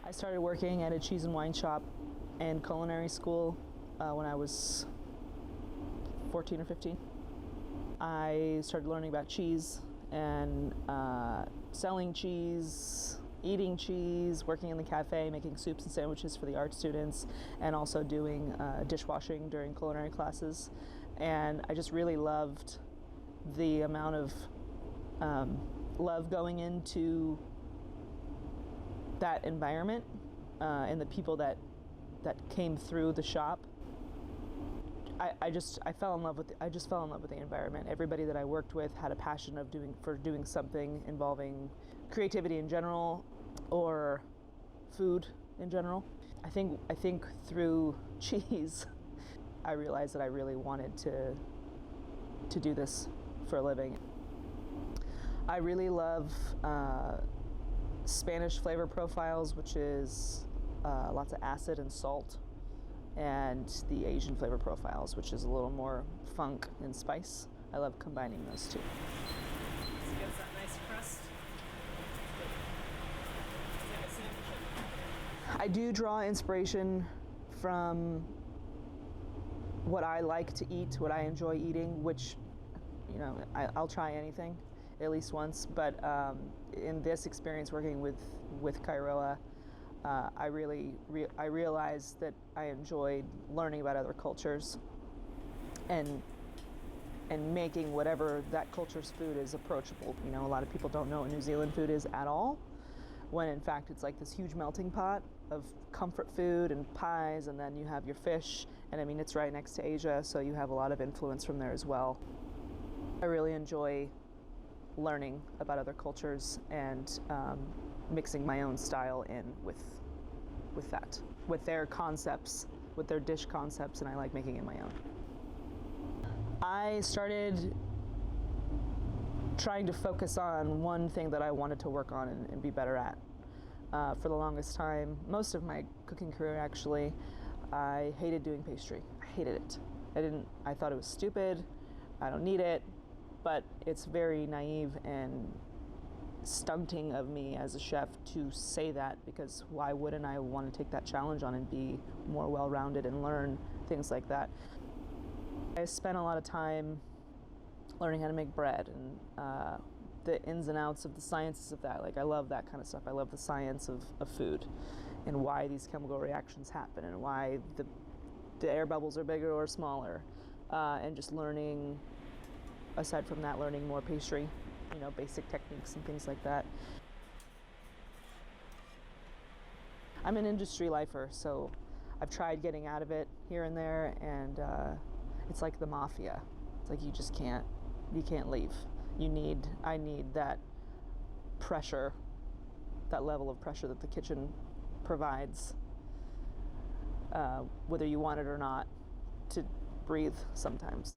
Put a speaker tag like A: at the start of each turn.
A: I started working at a cheese and wine shop and culinary school when I was 14 or 15. I started learning about cheese and selling cheese, eating cheese, working in the cafe, making soups and sandwiches for the art students, and also doing dishwashing during culinary classes. And I just really loved the amount of love going into that environment and the people that came through the shop. I just fell in love with the environment. Everybody that I worked with had a passion of doing something involving creativity in general or food in general. I think through cheese I realized that I really wanted to do this for a living. I really love Spanish flavor profiles, which is lots of acid and salt, and the Asian flavor profiles, which is a little more funk and spice. I love combining those two.
B: So it gets that nice crust. It's like a sandwich.
A: I do draw inspiration from what I like to eat, what I enjoy eating, which, you know, I'll try anything at least once. But in this experience working with Kairoa, I realized that I enjoyed learning about other cultures and making whatever that culture's food is approachable. You know, a lot of people don't know what New Zealand food is at all, when in fact it's like this huge melting pot of comfort food and pies, and then you have your fish, and I mean it's right next to Asia, so you have a lot of influence from there as well. I really enjoy learning about other cultures and mixing my own style in with that, with their concepts, with their dish concepts, and I like making it my own. I started trying to focus on one thing that I wanted to work on and be better at. For the longest time, most of my cooking career actually, I hated doing pastry. I hated it. I thought it was stupid. I don't need it. But it's very naive and stunting of me as a chef to say that, because why wouldn't I want to take that challenge on and be more well-rounded and learn things like that? I spent a lot of time learning how to make bread and the ins and outs of the sciences of that. Like, I love that kind of stuff. I love the science of food and why these chemical reactions happen and why the air bubbles are bigger or smaller, and just learning. Aside from that, learning more pastry, you know, basic techniques and things like that. I'm an industry lifer, so I've tried getting out of it here and there, and it's like the Mafia. It's like you can't leave. I need that pressure, that level of pressure that the kitchen provides, whether you want it or not, to breathe sometimes.